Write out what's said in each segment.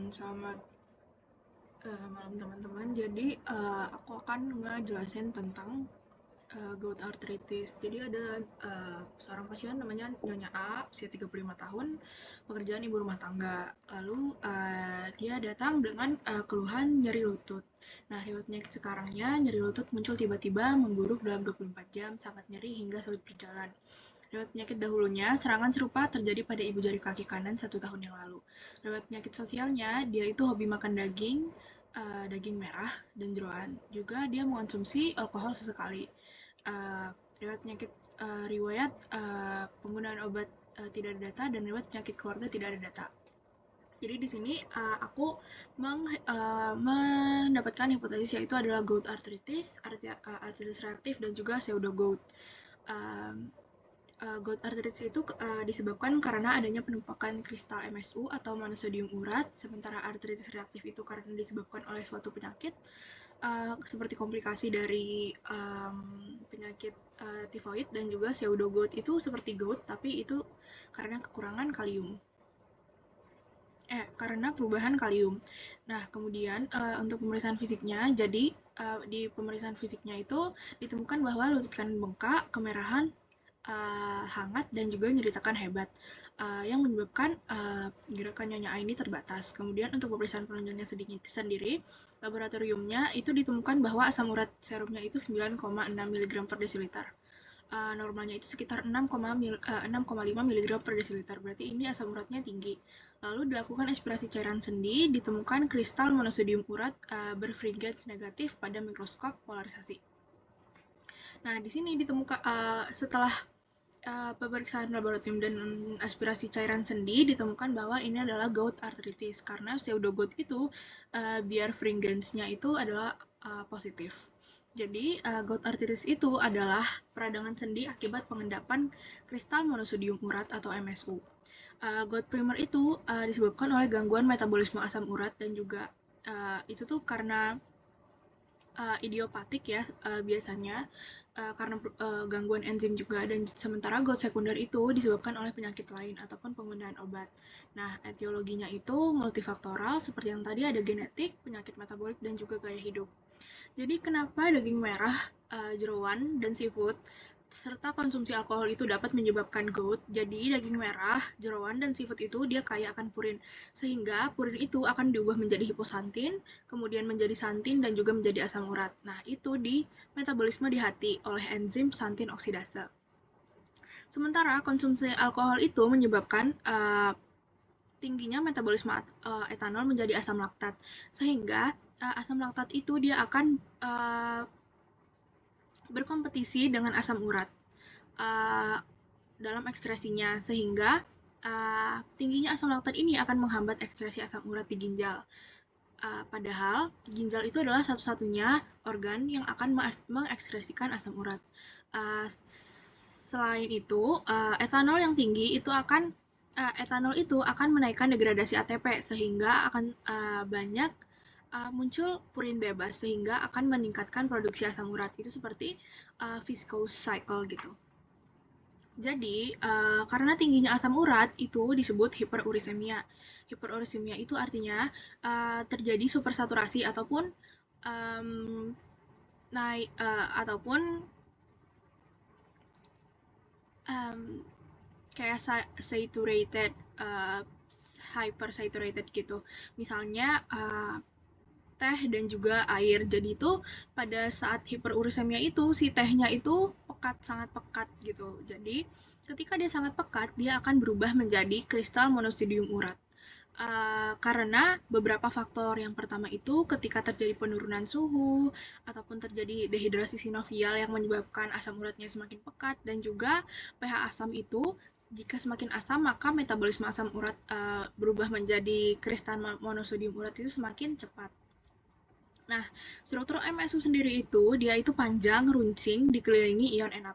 Selamat malam teman-teman. Jadi aku akan ngejelasin tentang gout arthritis. Jadi ada seorang pasien namanya Nyonya A, usia 35 tahun, pekerjaan ibu rumah tangga. Lalu dia datang dengan keluhan nyeri lutut. Nah, riwayat penyakit sekarangnya, nyeri lutut muncul tiba-tiba, memburuk dalam 24 jam, sangat nyeri hingga sulit berjalan. Riwayat penyakit dahulunya, serangan serupa terjadi pada ibu jari kaki kanan 1 tahun yang lalu. Riwayat penyakit sosialnya, dia itu hobi makan daging merah dan jeroan. Juga dia mengonsumsi alkohol sesekali. Uh, riwayat penggunaan obat tidak ada data, dan riwayat penyakit keluarga tidak ada data. Jadi di sini aku mendapatkan hipotesis yaitu adalah gout arthritis, arthritis reaktif, dan juga pseudo gout. Gout arthritis itu disebabkan karena adanya penumpukan kristal MSU atau monosodium urat, sementara arthritis reaktif itu karena disebabkan oleh suatu penyakit seperti komplikasi dari penyakit tifoid, dan juga pseudo gout itu seperti gout tapi itu karena kekurangan kalium. Karena perubahan kalium. Nah, kemudian untuk pemeriksaan fisiknya, jadi di pemeriksaan fisiknya itu ditemukan bahwa lutut kanan bengkak, kemerahan, hangat, dan juga nyeri tekan hebat yang menyebabkan gerakan Nyonya A ini terbatas. Kemudian untuk pemeriksaan penunjangnya sendiri, laboratoriumnya itu ditemukan bahwa asam urat serumnya itu 9,6 mg per desiliter. Normalnya itu sekitar 6,5 mg per desiliter, berarti ini asam uratnya tinggi. Lalu dilakukan eksplorasi cairan sendi, ditemukan kristal monosodium urat berfringence negatif pada mikroskop polarisasi. Nah, di sini ditemukan setelah pemeriksaan laboratorium dan aspirasi cairan sendi, ditemukan bahwa ini adalah gout arthritis karena pseudo gout itu biar fringence-nya itu adalah positif. Jadi gout arthritis itu adalah peradangan sendi akibat pengendapan kristal monosodium urat atau MSU. Gout primer itu disebabkan oleh gangguan metabolisme asam urat, dan juga itu tuh karena idiopatik ya biasanya karena gangguan enzim juga, dan sementara gout sekunder itu disebabkan oleh penyakit lain ataupun penggunaan obat. Nah, etiologinya itu multifaktoral seperti yang tadi, ada genetik, penyakit metabolik, dan juga gaya hidup. Jadi kenapa daging merah, jeroan, dan seafood serta konsumsi alkohol itu dapat menyebabkan gout? Jadi daging merah, jeroan, dan seafood itu dia kaya akan purin, sehingga purin itu akan diubah menjadi hiposantin, kemudian menjadi santin, dan juga menjadi asam urat. Nah, itu di metabolisme di hati oleh enzim santin oksidase. Sementara konsumsi alkohol itu menyebabkan tingginya metabolisme etanol menjadi asam laktat, sehingga asam laktat itu dia akan berkompetisi dengan asam urat dalam ekskresinya, sehingga tingginya asam laktat ini akan menghambat ekskresi asam urat di ginjal. Padahal ginjal itu adalah satu-satunya organ yang akan mengekskresikan asam urat. Selain itu, etanol yang tinggi itu akan menaikkan degradasi ATP, sehingga akan banyak muncul purin bebas, sehingga akan meningkatkan produksi asam urat. Itu seperti viscous cycle gitu. Jadi, karena tingginya asam urat itu disebut hiperurisemia. Hiperurisemia itu artinya terjadi supersaturasi ataupun kayak saturated, hypersaturated gitu. Misalnya teh dan juga air. Jadi itu pada saat hiperurisemia itu si tehnya itu sangat pekat gitu. Jadi ketika dia sangat pekat, dia akan berubah menjadi kristal monosodium urat. Karena beberapa faktor. Yang pertama itu ketika terjadi penurunan suhu ataupun terjadi dehidrasi sinovial yang menyebabkan asam uratnya semakin pekat, dan juga pH asam itu jika semakin asam maka metabolisme asam urat berubah menjadi kristal monosodium urat itu semakin cepat. Nah, struktur MSU sendiri itu, dia itu panjang, runcing, dikelilingi ion Na+.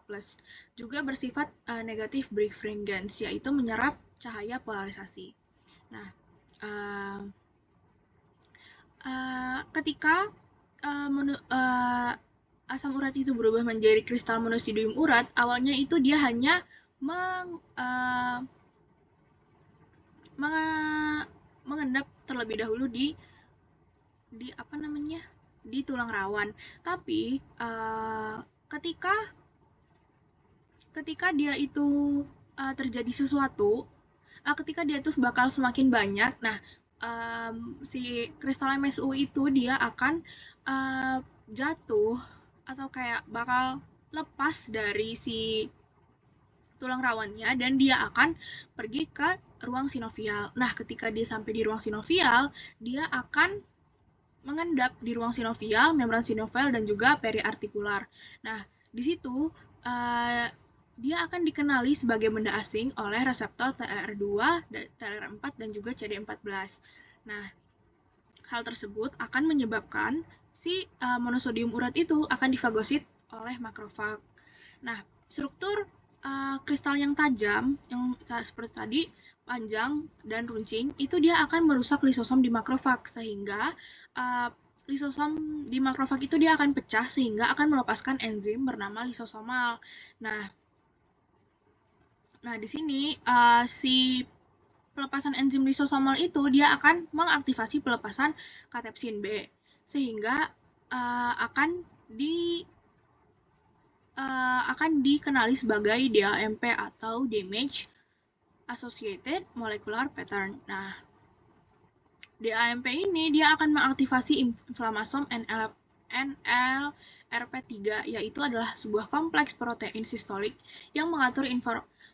Juga bersifat negatif birefringence, yaitu menyerap cahaya polarisasi. Nah, ketika asam urat itu berubah menjadi kristal monosodium urat, awalnya itu dia hanya mengendap terlebih dahulu di tulang rawan. Tapi ketika dia itu terjadi sesuatu, ketika dia itu bakal semakin banyak, nah si kristal MSU itu dia akan jatuh atau kayak bakal lepas dari si tulang rawannya dan dia akan pergi ke ruang sinovial. Nah, ketika dia sampai di ruang sinovial, dia akan mengendap di ruang sinovial, membran sinovial, dan juga periartikular. Nah, di situ dia akan dikenali sebagai benda asing oleh reseptor TLR2, TLR4, dan juga CD14. Nah, hal tersebut akan menyebabkan si monosodium urat itu akan difagosit oleh makrofag. Nah, struktur kristal yang tajam, yang seperti tadi, panjang dan runcing, itu dia akan merusak lisosom di makrofag, sehingga lisosom di makrofag itu dia akan pecah, sehingga akan melepaskan enzim bernama lisosomal. Nah di sini si pelepasan enzim lisosomal itu dia akan mengaktifasi pelepasan katepsin B, sehingga akan dikenali sebagai DAMP atau Damage Associated Molecular Pattern. Nah, DAMP ini dia akan mengaktifasi inflamasom NLRP3, yaitu adalah sebuah kompleks protein sistolik yang mengatur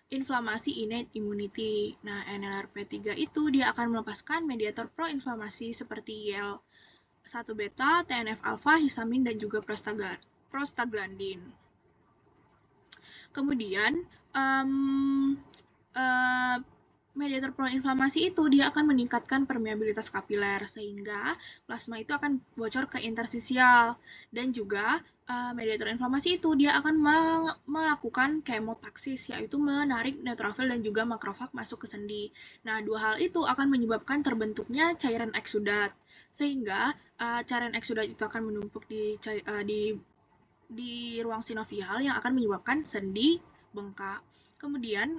inflamasi innate immunity. Nah, NLRP3 itu dia akan melepaskan mediator proinflamasi seperti IL-1 beta, TNF alpha, histamin, dan juga prostaglandin. Kemudian, mediator proinflamasi itu dia akan meningkatkan permeabilitas kapiler, sehingga plasma itu akan bocor ke interstisial. Dan juga mediator inflamasi itu dia akan melakukan kemotaksis, yaitu menarik neutrofil dan juga makrofag masuk ke sendi. Nah, dua hal itu akan menyebabkan terbentuknya cairan eksudat, sehingga cairan eksudat itu akan menumpuk di ruang sinovial yang akan menyebabkan sendi bengkak. Kemudian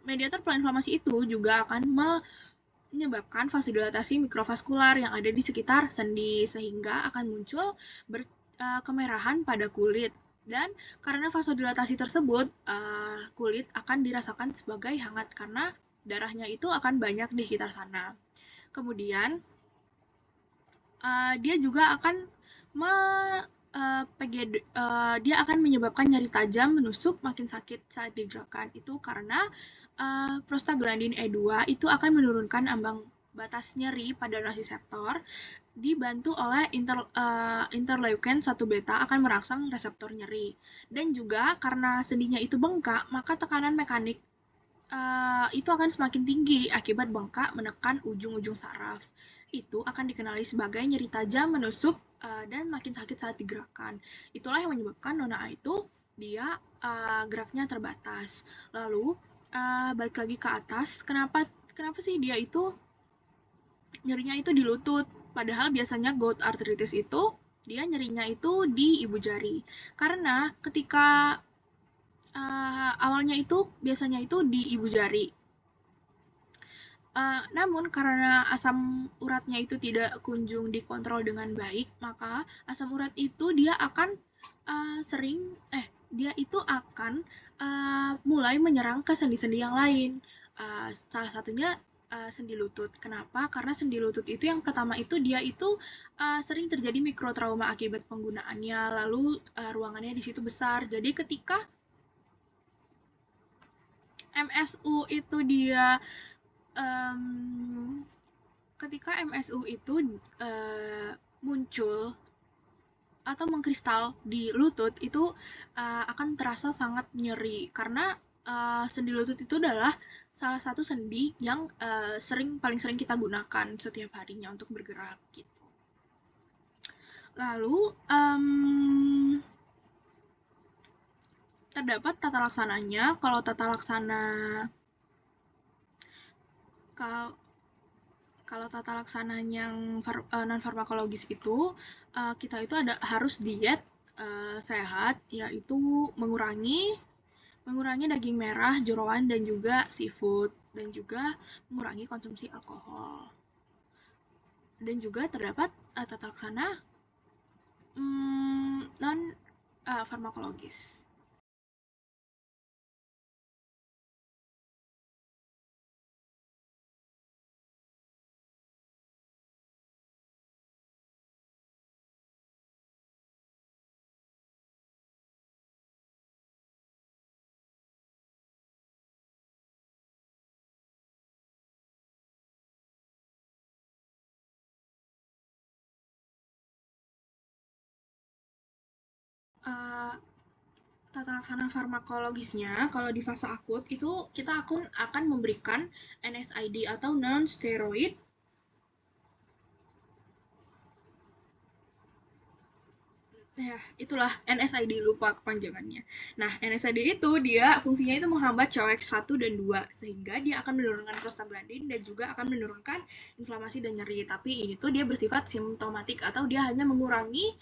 mediator proinflamasi itu juga akan menyebabkan vasodilatasi mikrovaskular yang ada di sekitar sendi, sehingga akan muncul kemerahan pada kulit. Dan karena vasodilatasi tersebut, kulit akan dirasakan sebagai hangat karena darahnya itu akan banyak di sekitar sana. Kemudian dia juga akan dia akan menyebabkan nyeri tajam, menusuk, makin sakit saat digerakkan. Itu karena prostaglandin E2 itu akan menurunkan ambang batas nyeri pada nosiseptor, dibantu oleh interleukin 1 beta akan merangsang reseptor nyeri. Dan juga karena sendinya itu bengkak, maka tekanan mekanik itu akan semakin tinggi akibat bengkak menekan ujung-ujung saraf. Itu akan dikenali sebagai nyeri tajam, menusuk, dan makin sakit saat digerakkan. Itulah yang menyebabkan Nona A itu dia geraknya terbatas. Lalu balik lagi ke atas, kenapa sih dia itu nyerinya itu di lutut? Padahal biasanya gout arthritis itu dia nyerinya itu di ibu jari. Karena ketika awalnya itu biasanya itu di ibu jari. Namun karena asam uratnya itu tidak kunjung dikontrol dengan baik, maka asam urat itu dia akan mulai menyerang ke sendi-sendi yang lain. Salah satunya sendi lutut. Kenapa? Karena sendi lutut itu yang pertama itu dia itu sering terjadi mikrotrauma akibat penggunaannya, lalu ruangannya di situ besar. Jadi ketika MSU itu dia muncul atau mengkristal di lutut itu akan terasa sangat nyeri karena sendi lutut itu adalah salah satu sendi yang paling sering kita gunakan setiap harinya untuk bergerak gitu. Lalu terdapat tata laksananya. Kalau tata laksana yang non farmakologis itu kita itu harus diet sehat, yaitu mengurangi daging merah, jeroan, dan juga seafood. dan juga mengurangi konsumsi alkohol. Dan juga terdapat tata laksana non farmakologis. Tata laksana farmakologisnya, kalau di fase akut itu kita akan memberikan NSAID atau non-steroid ya, itulah NSAID, lupa kepanjangannya. Nah, NSAID itu dia fungsinya itu menghambat COX-1 dan 2 sehingga dia akan menurunkan prostaglandin dan juga akan menurunkan inflamasi dan nyeri. Tapi ini tuh dia bersifat simptomatik atau dia hanya mengurangi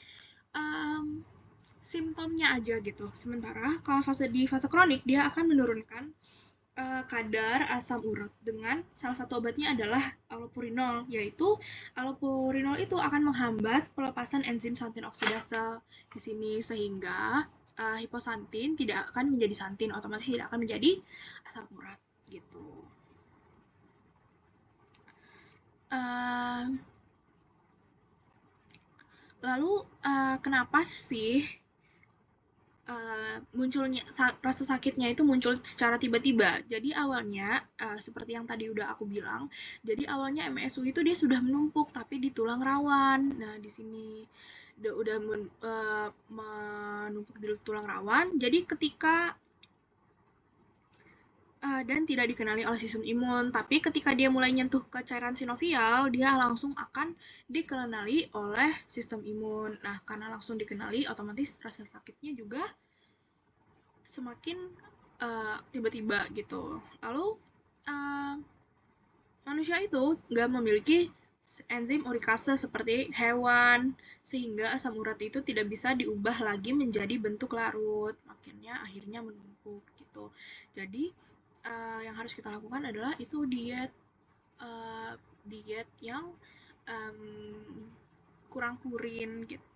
simptomnya aja gitu. Sementara kalau di fase kronik dia akan menurunkan kadar asam urat dengan salah satu obatnya adalah allopurinol, yaitu allopurinol itu akan menghambat pelepasan enzim santin oksidase di sini sehingga hiposantin tidak akan menjadi santin, otomatis tidak akan menjadi asam urat gitu. Lalu kenapa sih munculnya rasa sakitnya itu muncul secara tiba-tiba. Jadi awalnya seperti yang tadi udah aku bilang, jadi awalnya MSU itu dia sudah menumpuk tapi di tulang rawan. Nah, di sini udah menumpuk di tulang rawan. Jadi ketika dan tidak dikenali oleh sistem imun, tapi ketika dia mulai nyentuh ke cairan sinovial, dia langsung akan dikenali oleh sistem imun. Nah, karena langsung dikenali, otomatis rasa sakitnya juga semakin tiba-tiba gitu. Lalu manusia itu nggak memiliki enzim urikase seperti hewan, sehingga asam urat itu tidak bisa diubah lagi menjadi bentuk larut, makanya akhirnya menumpuk gitu. Jadi yang harus kita lakukan adalah itu diet yang kurang purin gitu,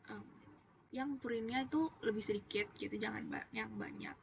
yang purinnya itu lebih sedikit gitu, jangan yang banyak.